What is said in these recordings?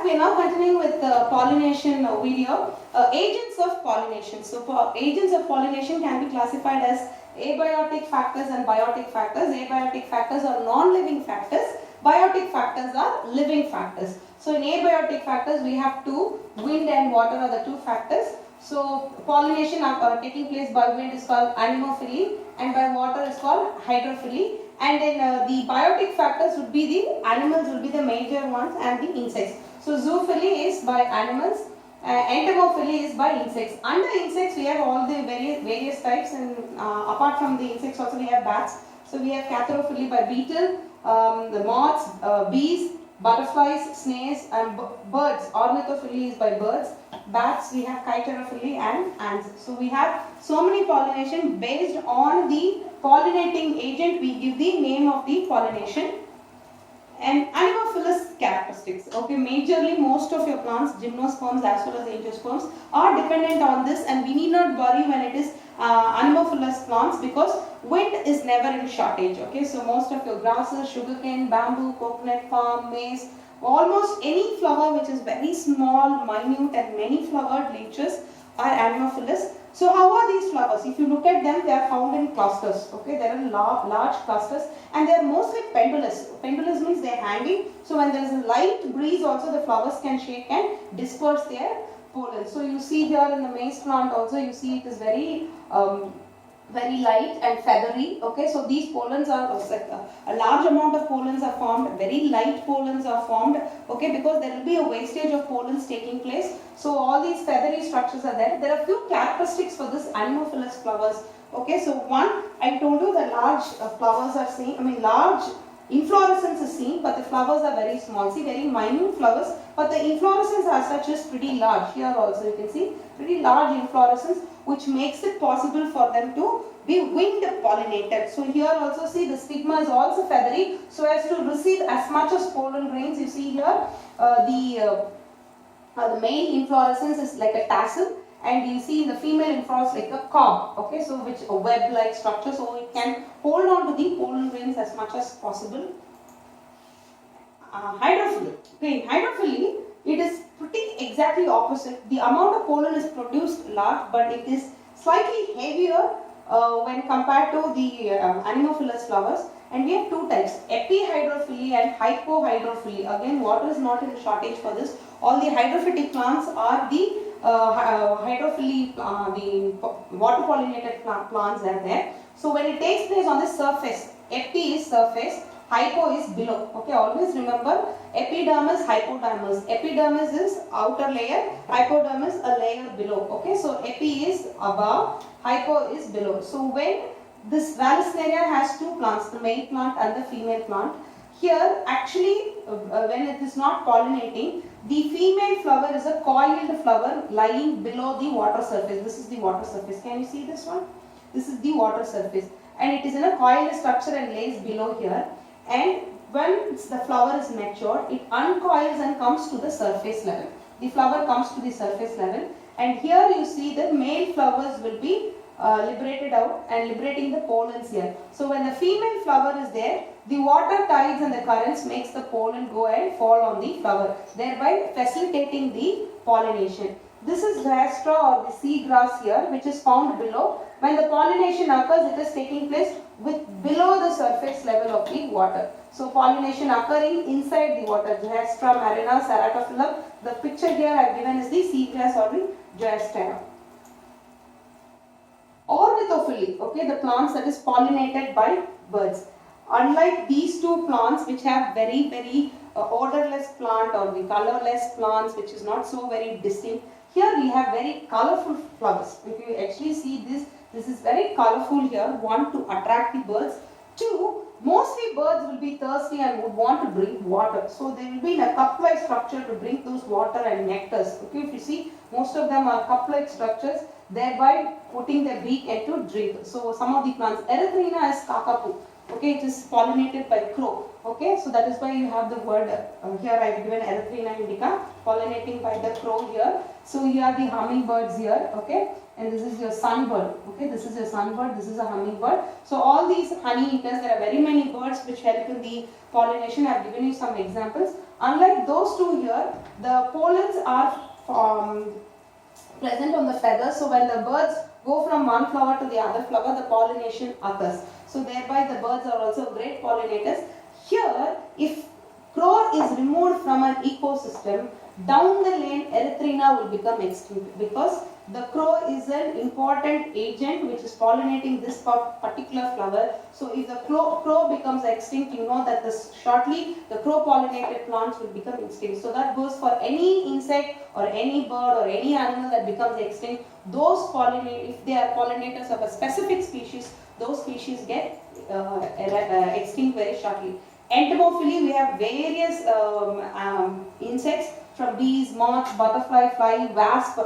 back. We are now continuing with the pollination video. Agents of pollination. So agents of pollination can be classified as abiotic factors and biotic factors. Abiotic factors are non-living factors. Biotic factors are living factors. So in abiotic factors we have two, wind and water are the two factors. So pollination taking place by wind is called anemophily and by water is called hydrophily. And then the biotic factors would be the animals will be the major ones and the insects. So zoophily is by animals, entomophily is by insects. Under insects we have all the various types, and apart from the insects also we have bats. So we have catharophily by beetle, the moths, bees, butterflies, snails and birds. Ornithophily is by birds. Bats we have chirophyly and ants. So we have so many pollination based on the pollinating agent. We give the name of the pollination. And anemophilous characteristics. Okay, majorly most of your plants, gymnosperms as well as angiosperms, are dependent on this, and we need not worry when it is anemophilous plants because wind is never in shortage. Okay, so most of your grasses, sugarcane, bamboo, coconut palm, maize, almost any flower which is very small, minute and many flowered leaves are anemophilous. So how are these flowers? If you look at them, they are found in clusters. Okay, there are large clusters and they are mostly pendulous. Pendulous means they are hanging. So when there is a light breeze also, the flowers can shake and disperse their pollen. So you see here in the maize plant also, you see it is very light and feathery. Okay, so these pollens are a large amount of pollens are formed, very light pollens are formed. Okay, because there will be a wastage of pollens taking place. So all these feathery structures are there. There are few characteristics for this anemophilous flowers. Okay, so one, I told you the large flowers are seen. Large inflorescence is seen, but the flowers are very small. See, very minute flowers, but the inflorescence as such is pretty large. Here also you can see pretty large inflorescence, which makes it possible for them to be wind pollinated. So here also see the stigma is also feathery, so as to receive as much as pollen grains. You see here the male inflorescence is like a tassel, and you see in the female inflorescence like a cob. Okay, so which a web-like structure, so it can hold on to the pollen grains as much as possible. Hydrophily. Okay, in hydrophily, it is pretty exactly opposite. The amount of pollen is produced large, but it is slightly heavier when compared to the anemophilous flowers. And we have two types, epihydrophily and hypohydrophily. Again, water is not in shortage for this. All the hydrophytic plants are the hydrophily, the water pollinated plants are there. So when it takes place on the surface, epi is surface, hypo is below. Okay, always remember epidermis, hypodermis. Epidermis is outer layer, hypodermis a layer below. Okay, so epi is above, hypo is below. So when this Vallisneria has two plants, the male plant and the female plant. Here actually when it is not pollinating, the female flower is a coiled flower lying below the water surface. This is the water surface. Can you see this one? This is the water surface, and it is in a coiled structure and lays below here. And when the flower is mature, it uncoils and comes to the surface level. The flower comes to the surface level, and here you see the male flowers will be liberated out and liberating the pollens here. So when the female flower is there, the water tides and the currents makes the pollen go and fall on the flower, thereby facilitating the pollination. This is Gyastra or the sea grass here, which is found below. When the pollination occurs, it is taking place below the surface level of the water. So pollination occurring inside the water. Gyastra marina, Ceratophyllum. The picture here I have given is the sea grass or the Gyastra. Ornithophily, okay, the plants that is pollinated by birds. Unlike these two plants which have very odorless plant or the colorless plants which is not so very distinct, here we have very colorful flowers. If you actually see this is very colorful here. One, to attract the birds. Two, mostly birds will be thirsty and would want to drink water. So they will be in a cup-like structure to drink those water and nectars. Okay, if you see, most of them are cup-like structures, thereby putting their beak and to drink. So some of the plants, Erythrina is kakapu. Okay, it is pollinated by crow. Okay, so that is why you have the word here I have given Erythrina indica, pollinating by the crow here. So here are the hummingbirds here. Okay, and this is your sunbird. Okay, this is your sunbird, this is a hummingbird. So all these honey eaters, there are very many birds which help in the pollination. I have given you some examples. Unlike those two here, the pollens are present on the feathers. So when the birds go from one flower to the other flower, the pollination occurs. So thereby the birds are also great pollinators. Here, if crow is removed from an ecosystem, down the lane Erythrina will become extinct, because the crow is an important agent which is pollinating this particular flower. So if the crow becomes extinct, you know that shortly the crow pollinated plants will become extinct. So that goes for any insect or any bird or any animal that becomes extinct. Those if they are pollinators of a specific species, those species get extinct very shortly. Entomophily, we have various insects, from bees, moths, butterfly, fly, wasp,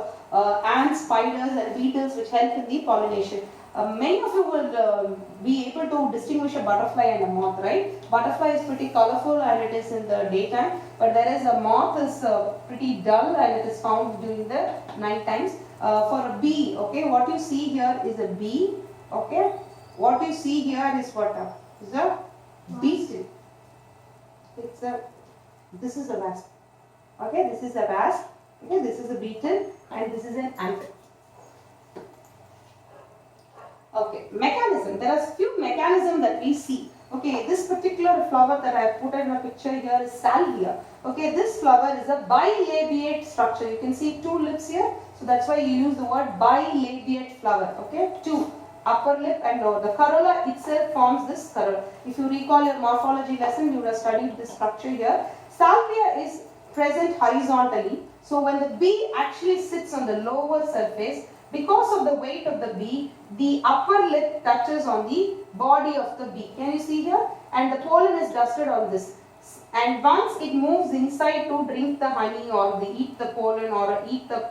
ants, spiders and beetles, which help in the pollination. Many of you will be able to distinguish a butterfly and a moth, right? Butterfly is pretty colorful and it is in the daytime, but whereas a moth is pretty dull and it is found during the night times. For a bee, okay, what you see here is a bee, okay? What you see here is what? Is a beetle. This is a wasp. Okay, this is a wasp. Okay, this is a beetle and this is an ant. Okay, mechanism. There are few mechanisms that we see. Okay, this particular flower that I have put in a picture here is salvia. Okay, this flower is a bilabiate structure. You can see two lips here. So that's why you use the word bilabiate flower. Okay, two. Upper lip and lower. The corolla itself forms this corolla. If you recall your morphology lesson, you would have studied this structure here. Salvia is present horizontally. So when the bee actually sits on the lower surface, because of the weight of the bee, the upper lip touches on the body of the bee. Can you see here? And the pollen is dusted on this. And once it moves inside to drink the honey or eat the pollen or eat the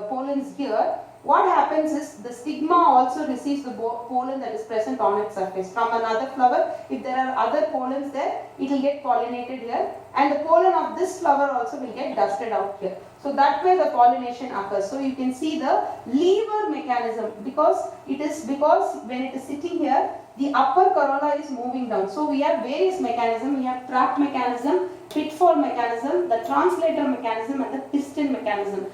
pollens here, what happens is the stigma also receives the pollen that is present on its surface. From another flower, if there are other pollens there, it will get pollinated here, and the pollen of this flower also will get dusted out here. So that way the pollination occurs. So you can see the lever mechanism, because when it is sitting here, the upper corolla is moving down. So we have various mechanisms. We have trap mechanism, pitfall mechanism, the translator mechanism and the piston mechanism.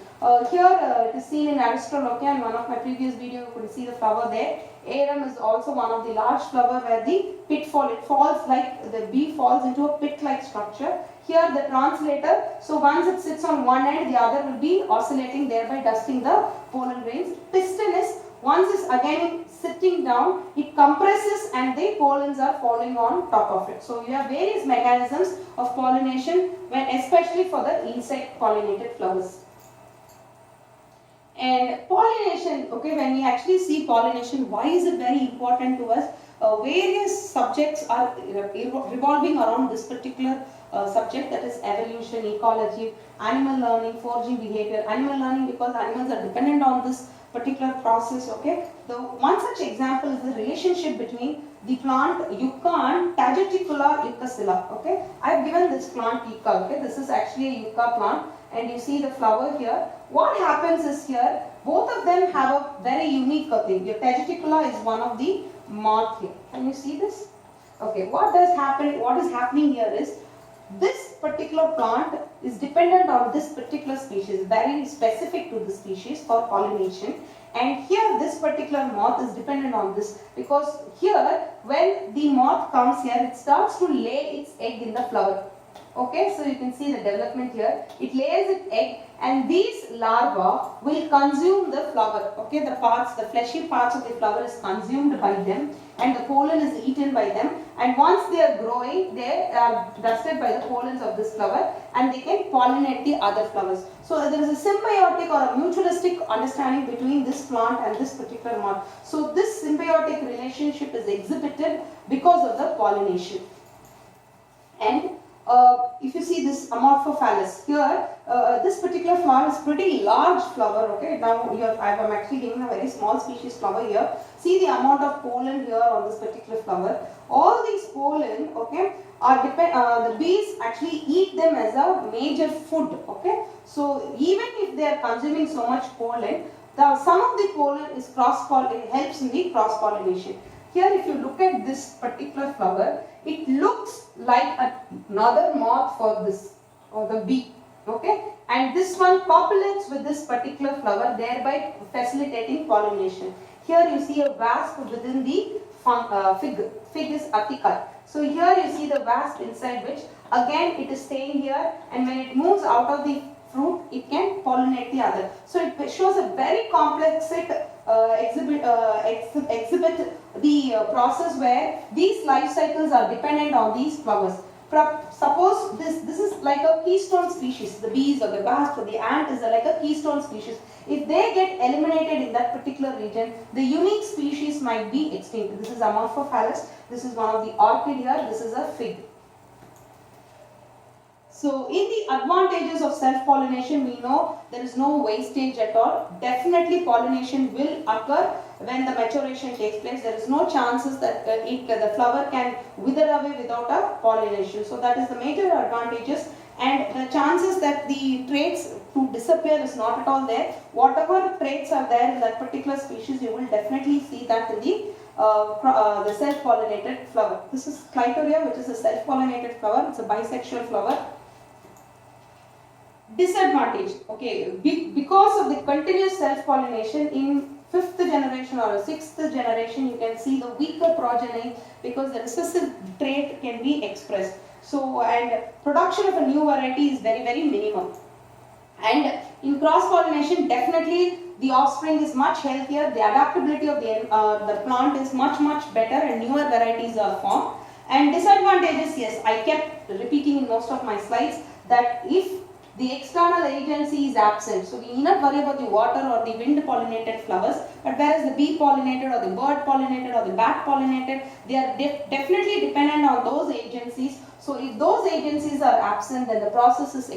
Here it is seen in Aristolochia. In one of my previous videos you could see the flower there. Arum is also one of the large flower where the pitfall, it falls like the bee falls into a pit-like structure. Here the translator, so once it sits on one end, the other will be oscillating, thereby dusting the pollen grains. Piston is, once it's again sitting down, it compresses and the pollens are falling on top of it. So you have various mechanisms of pollination, especially for the insect pollinated flowers. And pollination, okay, when we actually see pollination, why is it very important to us? Various subjects are revolving around this particular subject, that is evolution, ecology, animal learning, foraging behavior. Animal learning because animals are dependent on this particular process, okay. The one such example is the relationship between the plant Yucca and Tageticula yuccacilla, okay. I have given this plant Yucca, okay. This is actually a Yucca plant and you see the flower here. What happens is here, both of them have a very unique thing. Your Tageticula is one of the moth here. Can you see this? Okay, what is happening here is, this particular plant is dependent on this particular species, very specific to the species for pollination. And here this particular moth is dependent on this, because here when the moth comes here, it starts to lay its egg in the flower. Okay, so you can see the development here. It lays its egg and these larvae will consume the flower. Okay, the fleshy parts of the flower is consumed by them and the pollen is eaten by them. And once they are growing, they are dusted by the pollens of this flower and they can pollinate the other flowers. So there is a symbiotic or a mutualistic understanding between this plant and this particular moth. So this symbiotic relationship is exhibited because of the pollination. And if you see this Amorphophallus here, this particular flower is pretty large flower. Okay, now I am actually giving a very small species flower here. See the amount of pollen here on this particular flower. All these pollen, okay, are the bees actually eat them as a major food. Okay, so even if they are consuming so much pollen, some of the pollen is helps in the cross pollination. Here if you look at this particular flower, it looks like another moth for this, or the bee, okay, and this one copulates with this particular flower, thereby facilitating pollination. Here you see a wasp within the fig. Fig is Apical. So here you see the wasp inside which again it is staying here, and when it moves out of the fruit, it can pollinate the other. So it shows a very complex exhibit the process where these life cycles are dependent on these flowers. Suppose this is like a keystone species, the bees or the wasp or the ant is like a keystone species. If they get eliminated in that particular region, the unique species might be extinct. This is Amorphophallus, this is one of the orchid here, this is a fig. So in the advantages of self-pollination, we know there is no wastage at all. Definitely pollination will occur when the maturation takes place. There is no chances that the flower can wither away without a pollination. So that is the major advantages, and the chances that the traits to disappear is not at all there. Whatever traits are there in that particular species, you will definitely see that in the self-pollinated flower. This is Clitoria, which is a self-pollinated flower. It's a bisexual flower. Disadvantage, okay, because of the continuous self-pollination in 5th generation or 6th generation, you can see the weaker progeny because the recessive trait can be expressed. So, and production of a new variety is very, very minimum. And in cross-pollination, definitely the offspring is much healthier, the adaptability of the plant is much, much better, and newer varieties are formed. And disadvantages, yes, I kept repeating in most of my slides that if the external agency is absent, so we need not worry about the water or the wind pollinated flowers, but whereas the bee pollinated or the bird pollinated or the bat pollinated, they are definitely dependent on those agencies. So if those agencies are absent, then the process is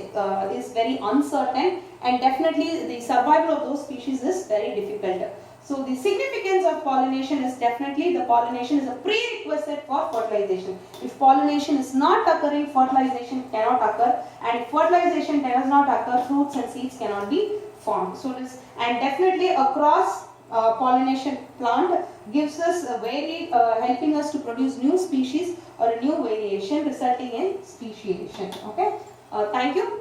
very uncertain, and definitely the survival of those species is very difficult. So the significance of pollination is definitely the pollination is a prerequisite for fertilization. If pollination is not occurring, fertilization cannot occur, and if fertilization does not occur, fruits and seeds cannot be formed. So this, and definitely a cross pollination plant gives us a helping us to produce new species or a new variation resulting in speciation. Okay, thank you.